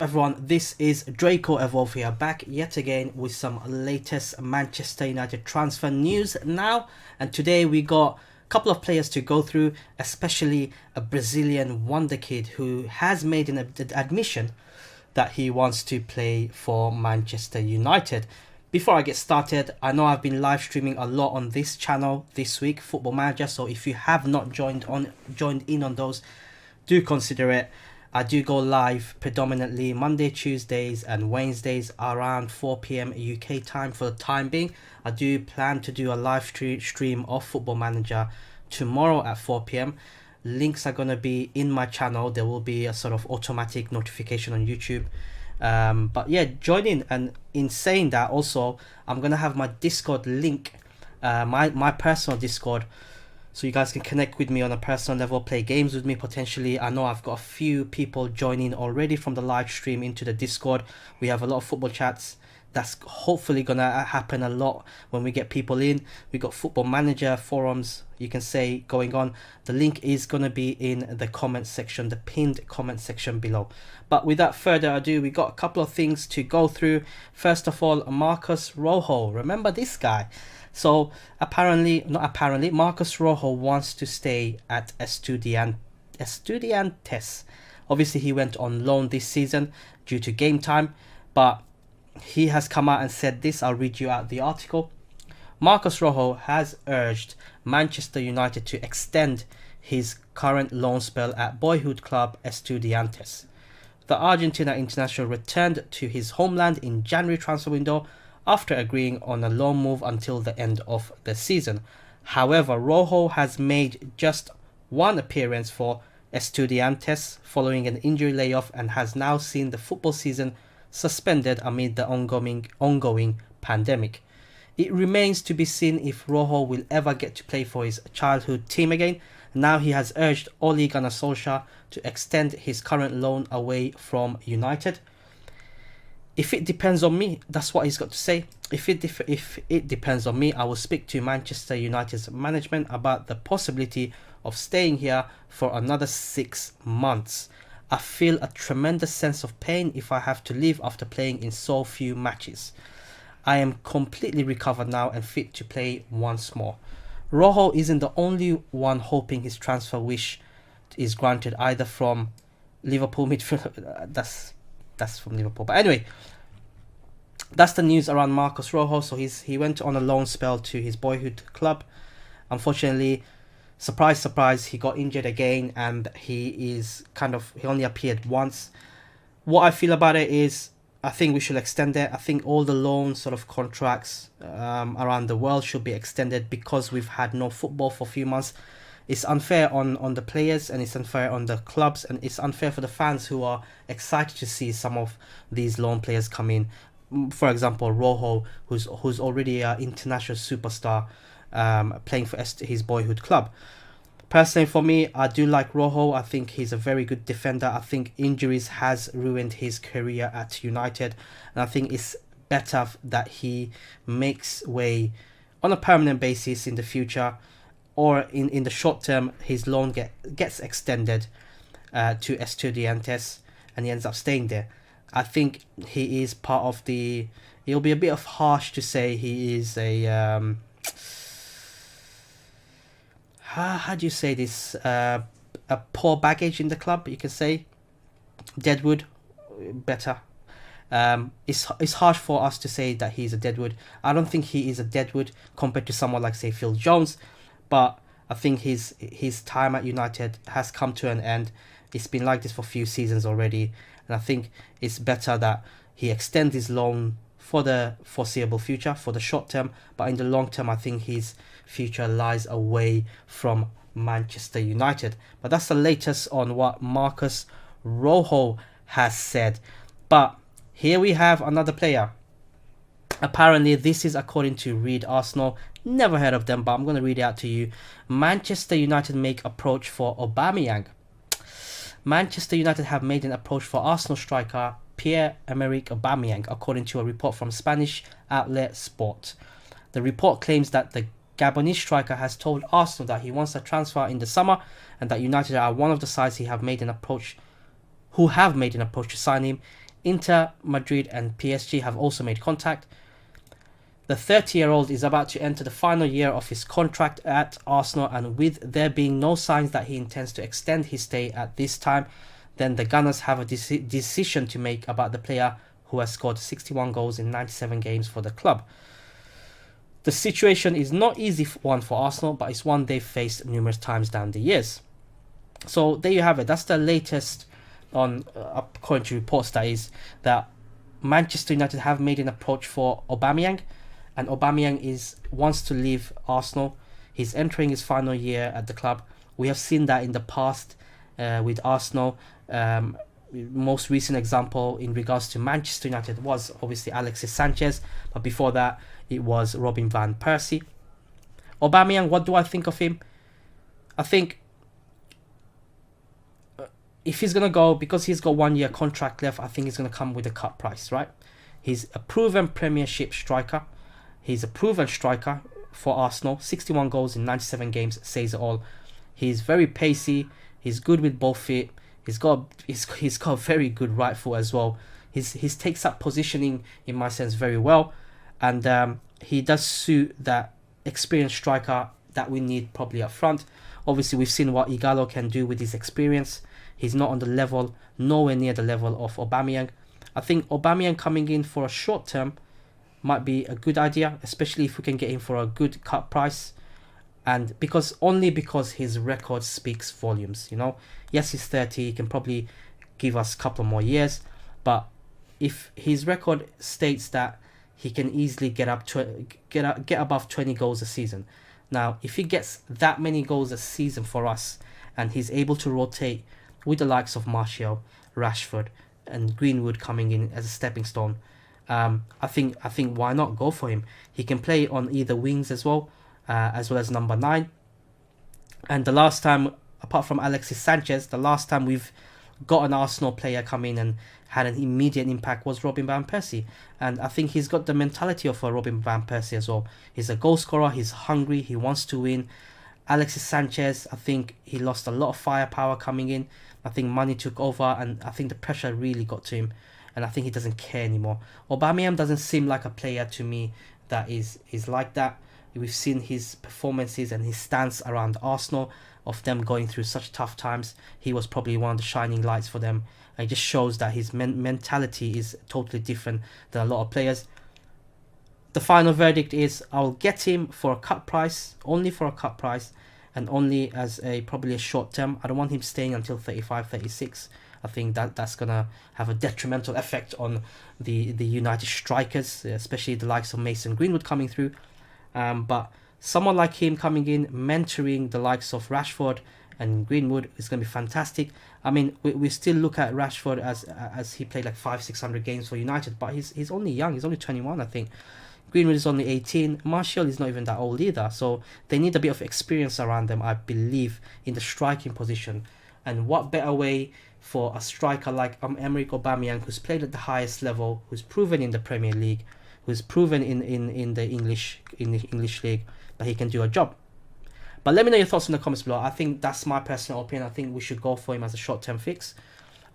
up everyone, this is Draco Evolve here, back yet again with some latest Manchester United transfer news now. And today we got a couple of players to go through, especially a Brazilian wonder kid who has made an admission that he wants to play for Manchester United. Before I get started, I know I've been live streaming a lot on this channel this week, Football Manager, so if you have not joined in on those, do consider it. I do go live predominantly Monday, Tuesdays and Wednesdays around 4 p.m. UK time for the time being. I do plan to do a live stream of Football Manager tomorrow at 4 p.m. Links are going to be in my channel. There will be a sort of automatic notification on YouTube. But yeah, join in. And in saying that, also, I'm going to have my Discord link, my personal Discord, so you guys can connect with me on a personal level, play games with me potentially. I know I've got a few people joining already from the live stream into the Discord. We have a lot of football chats. That's hopefully going to happen a lot when we get people in. We got Football Manager forums, you can say, going on. The link is going to be in the comment section, the pinned comment section below. But without further ado, we got a couple of things to go through. First of all, Marcos Rojo. Remember this guy? So Marcos Rojo wants to stay at Estudiantes. Obviously, he went on loan this season due to game time, but he has come out and said this. I'll read you out the article. Marcos Rojo has urged Manchester United to extend his current loan spell at boyhood club Estudiantes. The Argentina international returned to his homeland in January transfer window after agreeing on a loan move until the end of the season. However, Rojo has made just one appearance for Estudiantes following an injury layoff and has now seen the football season suspended amid the ongoing pandemic. It remains to be seen if Rojo will ever get to play for his childhood team again. Now he has urged Ole Gunnar Solskjaer to extend his current loan away from United. If it depends on me, that's what he's got to say. If it depends on me, I will speak to Manchester United's management about the possibility of staying here for another 6 months. I feel a tremendous sense of pain if I have to leave after playing in so few matches. I am completely recovered now and fit to play once more. Rojo isn't the only one hoping his transfer wish is granted, either from Liverpool midfield. That's from Liverpool. But anyway, that's the news around Marcos Rojo. So he went on a loan spell to his boyhood club. Unfortunately, surprise, surprise, he got injured again, and he only appeared once. What I feel about it is, I think we should extend it. I think all the loan sort of contracts around the world should be extended because we've had no football for a few months. It's unfair on the players, and it's unfair on the clubs, and it's unfair for the fans who are excited to see some of these loan players come in. For example, Rojo, who's already an international superstar, playing for his boyhood club. Personally, for me, I do like Rojo. I think he's a very good defender. I think injuries has ruined his career at United, and I think it's better that he makes way on a permanent basis in the future, or in the short term, his loan gets extended to Estudiantes, and he ends up staying there. I think he is part of the... It'll be a bit of harsh to say he is a... how do you say this? A poor baggage in the club, you can say. Deadwood, better. It's harsh for us to say that he's a deadwood. I don't think he is a deadwood compared to someone like, say, Phil Jones. But I think his time at United has come to an end. It's been like this for a few seasons already. And I think it's better that he extends his loan for the foreseeable future, for the short term. But in the long term, I think his future lies away from Manchester United. But that's the latest on what Marcos Rojo has said. But here we have another player. Apparently, this is according to Read Arsenal. Never heard of them, but I'm going to read it out to you. Manchester United make approach for Aubameyang. Manchester United have made an approach for Arsenal striker Pierre-Emerick Aubameyang, according to a report from Spanish outlet Sport. The report claims that the Gabonese striker has told Arsenal that he wants a transfer in the summer, and that United are one of the sides who have made an approach to sign him. Inter, Madrid and PSG have also made contact. The 30-year-old is about to enter the final year of his contract at Arsenal, and with there being no signs that he intends to extend his stay at this time, then the Gunners have a decision to make about the player who has scored 61 goals in 97 games for the club. The situation is not easy one for Arsenal, but it's one they've faced numerous times down the years. So there you have it. That's the latest on, according to reports, that is, that Manchester United have made an approach for Aubameyang, and Aubameyang wants to leave Arsenal. He's entering his final year at the club. We have seen that in the past with Arsenal. Most recent example in regards to Manchester United was obviously Alexis Sanchez, but before that it was Robin van Persie. Aubameyang, what do I think of him? I think if he's going to go, because he's got 1 year contract left, I think he's going to come with a cut price, right? He's a proven Premiership striker. He's a proven striker for Arsenal. 61 goals in 97 games says it all. He's very pacey. He's good with both feet. He's got a very good right foot as well. He takes up positioning in my sense very well, and he does suit that experienced striker that we need probably up front. Obviously, we've seen what Ighalo can do with his experience. He's not on the level, nowhere near the level of Aubameyang. I think Aubameyang coming in for a short term might be a good idea, especially if we can get him for a good cut price. And because his record speaks volumes, you know. Yes, he's 30, he can probably give us a couple more years, but if his record states that he can easily get above 20 goals a season. Now, if he gets that many goals a season for us, and he's able to rotate with the likes of Martial, Rashford, and Greenwood coming in as a stepping stone, I think why not go for him? He can play on either wings as well as number 9. And the last time, apart from Alexis Sanchez, the last time we've got an Arsenal player come in and had an immediate impact was Robin van Persie. And I think he's got the mentality of a Robin van Persie as well. He's a goal scorer, he's hungry, he wants to win. Alexis Sanchez, I think he lost a lot of firepower coming in. I think money took over, and I think the pressure really got to him, and I think he doesn't care anymore. Aubameyang doesn't seem like a player to me that is like that. We've seen his performances and his stance around Arsenal, of them going through such tough times. He was probably one of the shining lights for them. And it just shows that his mentality is totally different than a lot of players. The final verdict is I'll get him for a cut price, only for a cut price, and only as probably a short term. I don't want him staying until 35, 36. I think that's going to have a detrimental effect on the United strikers, especially the likes of Mason Greenwood coming through. But someone like him coming in, mentoring the likes of Rashford and Greenwood is going to be fantastic. I mean, we still look at Rashford as he played like 500-600 games for United, but he's only young. He's only 21, I think. Greenwood is only 18. Martial is not even that old either. So they need a bit of experience around them, I believe, in the striking position. And what better way for a striker like Emerick Aubameyang, who's played at the highest level, who's proven in the Premier League, who's proven in the English league that he can do a job. But let me know your thoughts in the comments below. I think that's my personal opinion. I think we should go for him as a short-term fix,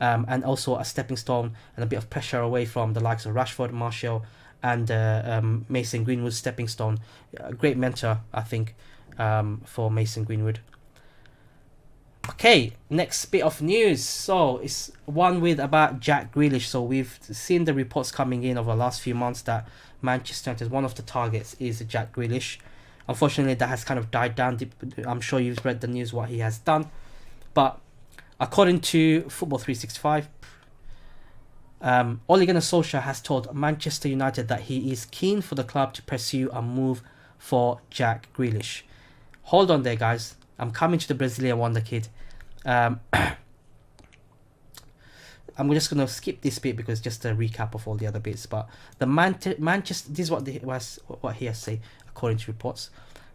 and also a stepping stone and a bit of pressure away from the likes of Rashford, Martial, and Mason Greenwood. Stepping stone, a great mentor, I think, for Mason Greenwood. Okay, next bit of news. So it's one with about Jack Grealish. So we've seen the reports coming in over the last few months that Manchester United, one of the targets is Jack Grealish. Unfortunately, that has kind of died down. I'm sure you've read the news what he has done. But according to Football 365, Ole Gunnar Solskjaer has told Manchester United that he is keen for the club to pursue a move for Jack Grealish. Hold on there, guys. I'm coming to the Brazilian wonder kid. I'm just going to skip this bit because it's just a recap of all the other bits. But the Manchester, this is what he has to say according to reports.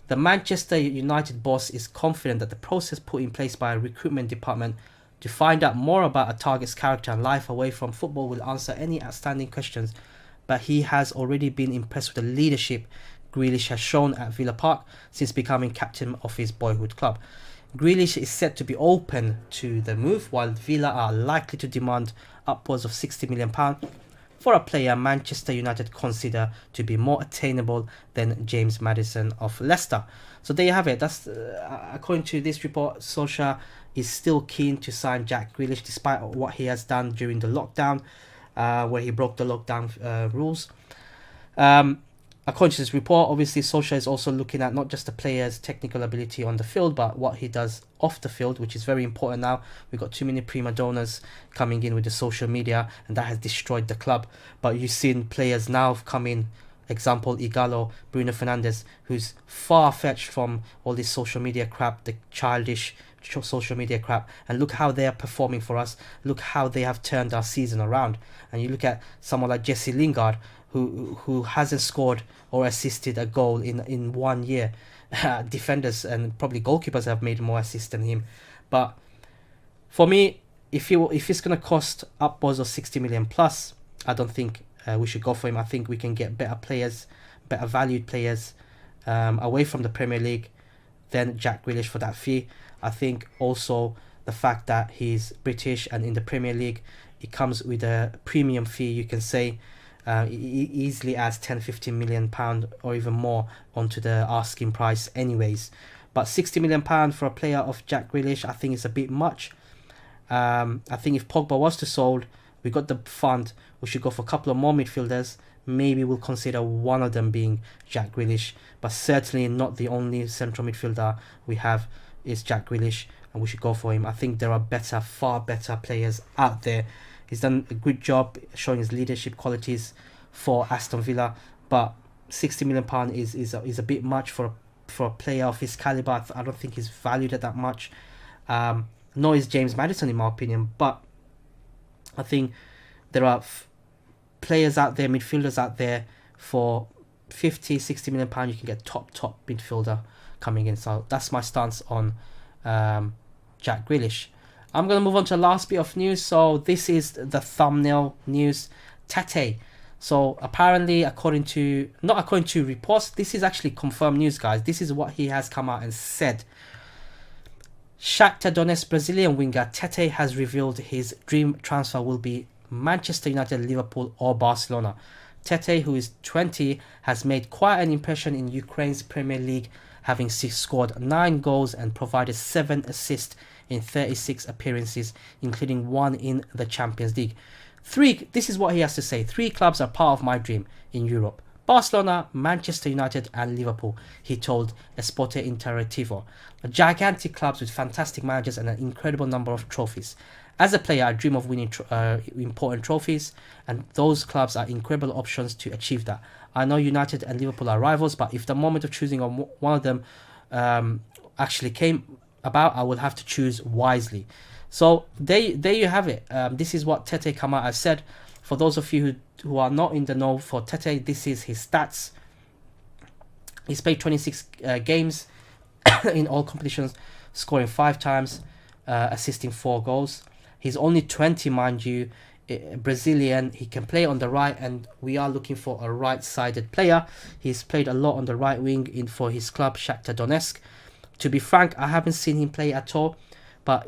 The Manchester United boss is confident that the process put in place by a recruitment department to find out more about a target's character and life away from football will answer any outstanding questions. But he has already been impressed with the leadership Grealish has shown at Villa Park since becoming captain of his boyhood club. Grealish is said to be open to the move, while Villa are likely to demand upwards of £60 million for a player Manchester United consider to be more attainable than James Maddison of Leicester. So there you have it. That's according to this report, Solskjaer is still keen to sign Jack Grealish despite what he has done during the lockdown, where he broke the lockdown rules. According to this report, obviously Solskjaer is also looking at not just the player's technical ability on the field, but what he does off the field, which is very important now. We've got too many prima donnas coming in with the social media, and that has destroyed the club. But you've seen players now come in, example Igalo, Bruno Fernandes, who's far-fetched from all this social media crap, the childish social media crap, and look how they are performing for us. Look how they have turned our season around. And you look at someone like Jesse Lingard, who hasn't scored or assisted a goal in 1 year. Defenders and probably goalkeepers have made more assists than him. But for me, if it's going to cost upwards of 60 million plus, I don't think we should go for him. I think we can get better players, better valued players away from the Premier League than Jack Grealish for that fee. I think also the fact that he's British and in the Premier League, it comes with a premium fee, you can say. Easily adds 10-15 million pound or even more onto the asking price anyways. But 60 million pound for a player of Jack Grealish, I think is a bit much. I think if Pogba was to sold, we got the fund, we should go for a couple of more midfielders. Maybe we'll consider one of them being Jack Grealish, but certainly not the only central midfielder we have is Jack Grealish, and we should go for him. I think there are better, far better players out there. He's done a good job showing his leadership qualities for Aston Villa, but £60 million is a bit much for a player of his caliber. I don't think he's valued at that much. Nor is James Maddison, in my opinion. But I think there are players out there, midfielders out there, for £50-60 million you can get top midfielder coming in. So that's my stance on Jack Grealish. I'm going to move on to the last bit of news. So this is the thumbnail news. Tete. So apparently, not according to reports, this is actually confirmed news, guys. This is what he has come out and said. Shakhtar Donetsk Brazilian winger Tete has revealed his dream transfer will be Manchester United, Liverpool or Barcelona. Tete, who is 20, has made quite an impression in Ukraine's Premier League, having scored 9 goals and provided 7 assists in 36 appearances, including 1 in the Champions League. This is what he has to say. 3 clubs are part of my dream in Europe. Barcelona, Manchester United and Liverpool, he told Esporte Interactivo. Gigantic clubs with fantastic managers and an incredible number of trophies. As a player, I dream of winning important trophies, and those clubs are incredible options to achieve that. I know United and Liverpool are rivals, but if the moment of choosing on one of them actually came about, I would have to choose wisely. So there you have it. This is what Tete come out has said. For those of you who are not in the know, for Tete, this is his stats. He's played 26 games in all competitions, scoring 5 times, assisting 4 goals. He's only 20, mind you, Brazilian. He can play on the right, and we are looking for a right-sided player. He's played a lot on the right wing for his club, Shakhtar Donetsk. To be frank, I haven't seen him play at all, but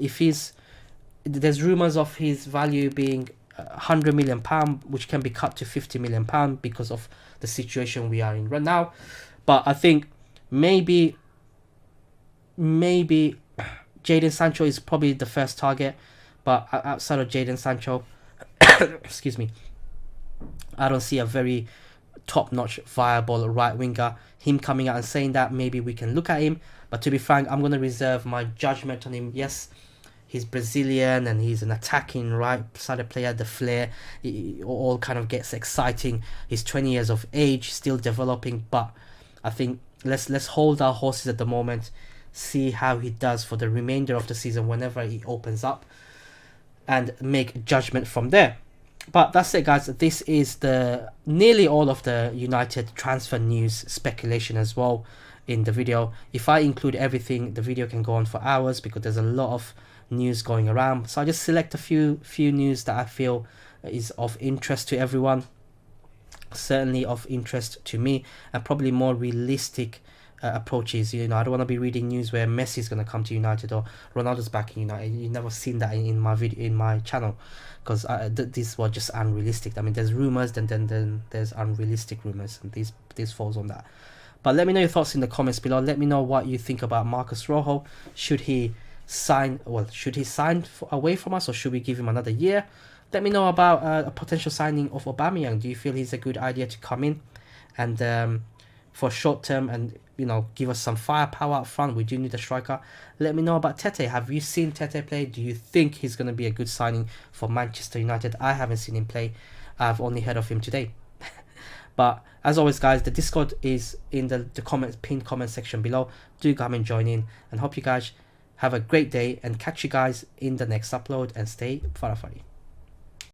there's rumours of his value being £100 million, which can be cut to £50 million because of the situation we are in right now. But I think maybe Jadon Sancho is probably the first target, but outside of Jadon Sancho, excuse me, I don't see a very top-notch, viable right winger. Him coming out and saying that, maybe we can look at him, but to be frank, I'm going to reserve my judgment on him. Yes, he's Brazilian and he's an attacking right-sided player. The flair, it all kind of gets exciting. He's 20 years of age, still developing, but I think let's hold our horses at the moment, see how he does for the remainder of the season whenever he opens up, and make judgment from there. But that's it, guys. This is nearly all of the United transfer news, speculation as well in the video. If I include everything, the video can go on for hours because there's a lot of news going around. So I just select a few news that I feel is of interest to everyone, certainly of interest to me, and probably more realistic approaches. You know, I don't want to be reading news where Messi's going to come to United or Ronaldo's back in United. You've never seen that in my video, in my channel, because these were just unrealistic. I mean, there's rumors, then there's unrealistic rumors, and this falls on that. But let me know your thoughts in the comments below. Let me know what you think about Marcos Rojo. Should he sign away from us, or should we give him another year? Let me know about a potential signing of Aubameyang. Do you feel he's a good idea to come in and for short term, and you know, give us some firepower up front? We do need a striker. Let me know about Tete. Have you seen Tete play? Do you think he's going to be a good signing for Manchester United? I haven't seen him play. I've only heard of him today. But as always, guys, the Discord is in the pinned comment section below. Do come and join in, and hope you guys have a great day, and catch you guys in the next upload, and stay farafari.